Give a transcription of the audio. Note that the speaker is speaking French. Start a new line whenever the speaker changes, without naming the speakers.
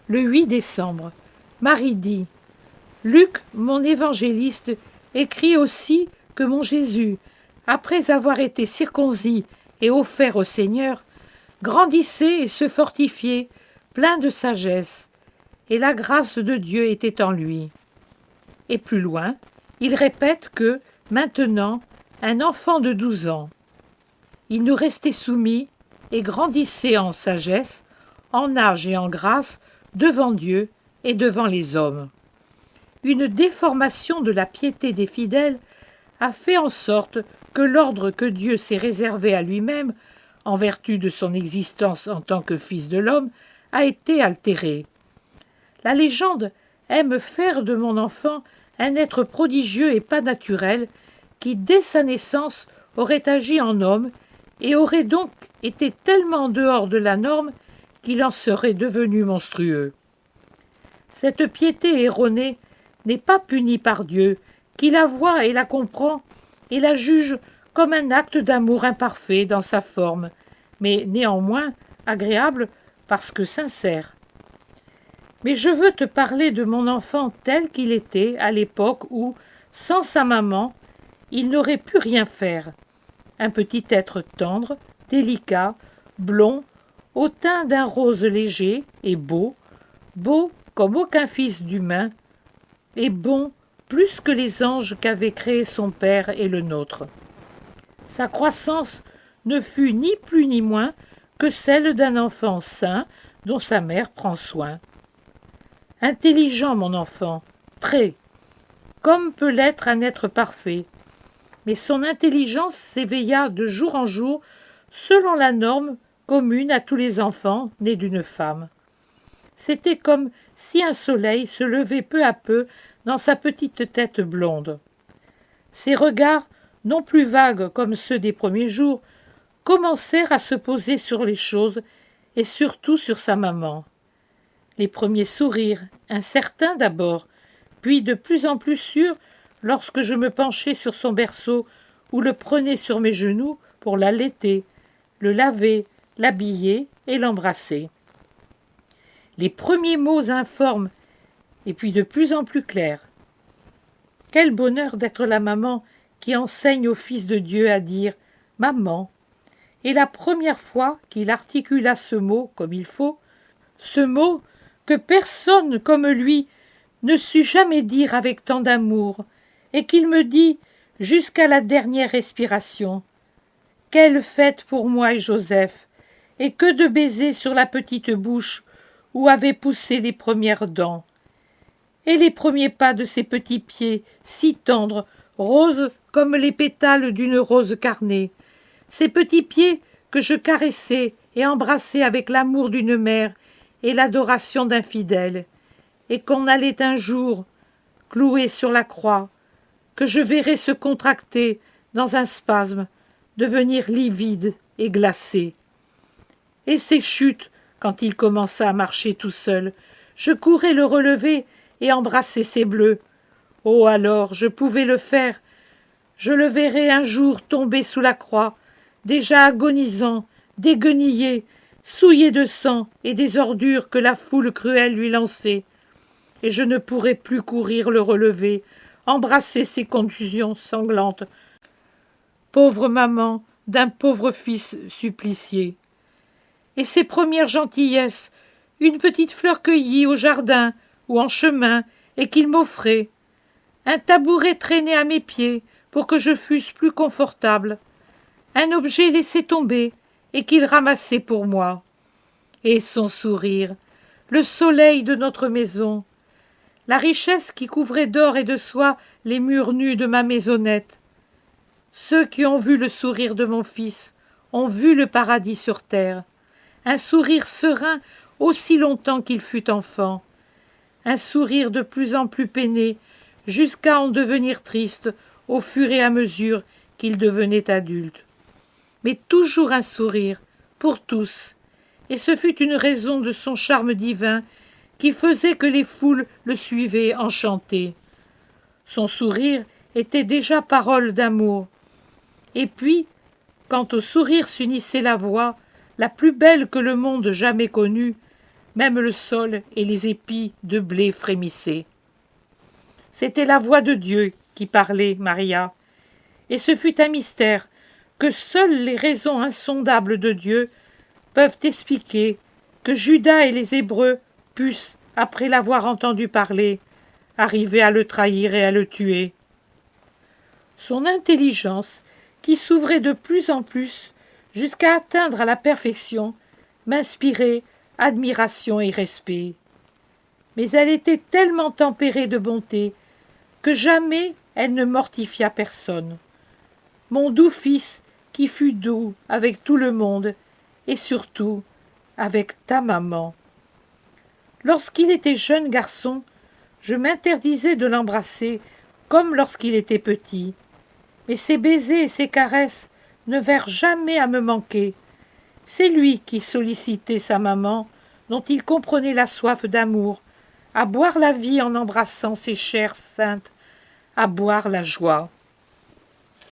le 8 décembre. Marie dit « Luc, mon évangéliste, écrit aussi que mon Jésus, après avoir été circoncis et offert au Seigneur, grandissait et se fortifiait, plein de sagesse, et la grâce de Dieu était en lui. » Et plus loin, il répète que, maintenant, un enfant de 12 ans, il nous restait soumis et grandissait en sagesse, en âge et en grâce, devant Dieu et devant les hommes. Une déformation de la piété des fidèles a fait en sorte que l'ordre que Dieu s'est réservé à lui-même, en vertu de son existence en tant que Fils de l'homme, a été altéré. La légende aime faire de mon enfant un être prodigieux et pas naturel, qui, dès sa naissance, aurait agi en homme et aurait donc été tellement en dehors de la norme qu'il en serait devenu monstrueux. Cette piété erronée n'est pas punie par Dieu, qui la voit et la comprend et la juge comme un acte d'amour imparfait dans sa forme, mais néanmoins agréable parce que sincère. Mais je veux te parler de mon enfant tel qu'il était à l'époque où, sans sa maman, il n'aurait pu rien faire. Un petit être tendre, délicat, blond, au teint d'un rose léger et beau, beau comme aucun fils d'humain, et bon plus que les anges qu'avaient créés son père et le nôtre. Sa croissance ne fut ni plus ni moins que celle d'un enfant sain dont sa mère prend soin. Intelligent, mon enfant, très, comme peut l'être un être parfait, mais son intelligence s'éveilla de jour en jour selon la norme commune à tous les enfants nés d'une femme. C'était comme si un soleil se levait peu à peu dans sa petite tête blonde. Ses regards, non plus vagues comme ceux des premiers jours, commencèrent à se poser sur les choses et surtout sur sa maman. Les premiers sourires, incertains d'abord, puis de plus en plus sûrs lorsque je me penchais sur son berceau ou le prenais sur mes genoux pour l'allaiter, le laver, l'habiller et l'embrasser. Les premiers mots informes et puis de plus en plus clairs. Quel bonheur d'être la maman qui enseigne au Fils de Dieu à dire « maman ». Et la première fois qu'il articula ce mot comme il faut, ce mot que personne comme lui ne sut jamais dire avec tant d'amour, et qu'il me dit jusqu'à la dernière respiration. Quelle fête pour moi et Joseph, et que de baisers sur la petite bouche où avaient poussé les premières dents. Et les premiers pas de ses petits pieds, si tendres, roses comme les pétales d'une rose carnée, ces petits pieds que je caressais et embrassais avec l'amour d'une mère et l'adoration d'un fidèle, et qu'on allait un jour clouer sur la croix, que je verrais se contracter dans un spasme, devenir livide et glacé. Et ces chutes, quand il commença à marcher tout seul, je courais le relever et embrasser ses bleus. Oh, alors, je pouvais le faire. Je le verrais un jour tomber sous la croix, déjà agonisant, déguenillé, souillé de sang et des ordures que la foule cruelle lui lançait. Et je ne pourrais plus courir le relever, embrasser ses contusions sanglantes. Pauvre maman d'un pauvre fils supplicié. Et ses premières gentillesses, une petite fleur cueillie au jardin ou en chemin et qu'il m'offrait, un tabouret traîné à mes pieds pour que je fusse plus confortable, un objet laissé tomber et qu'il ramassait pour moi. Et son sourire, le soleil de notre maison, la richesse qui couvrait d'or et de soie les murs nus de ma maisonnette. Ceux qui ont vu le sourire de mon fils ont vu le paradis sur terre, un sourire serein aussi longtemps qu'il fut enfant, un sourire de plus en plus peiné jusqu'à en devenir triste au fur et à mesure qu'il devenait adulte. Mais toujours un sourire, pour tous, et ce fut une raison de son charme divin qui faisait que les foules le suivaient enchantées. Son sourire était déjà parole d'amour. Et puis, quand au sourire s'unissait la voix, la plus belle que le monde jamais connut, même le sol et les épis de blé frémissaient. C'était la voix de Dieu qui parlait, Maria, et ce fut un mystère que seules les raisons insondables de Dieu peuvent expliquer que Judas et les Hébreux pussent, après l'avoir entendu parler, arriver à le trahir et à le tuer. Son intelligence, qui s'ouvrait de plus en plus jusqu'à atteindre à la perfection, m'inspirait admiration et respect. Mais elle était tellement tempérée de bonté que jamais elle ne mortifia personne. Mon doux fils, qui fut doux avec tout le monde, et surtout avec ta maman. Lorsqu'il était jeune garçon, je m'interdisais de l'embrasser comme lorsqu'il était petit. Mais ses baisers et ses caresses ne vinrent jamais à me manquer. C'est lui qui sollicitait sa maman, dont il comprenait la soif d'amour, à boire la vie en embrassant ses chairs saintes, à boire la joie.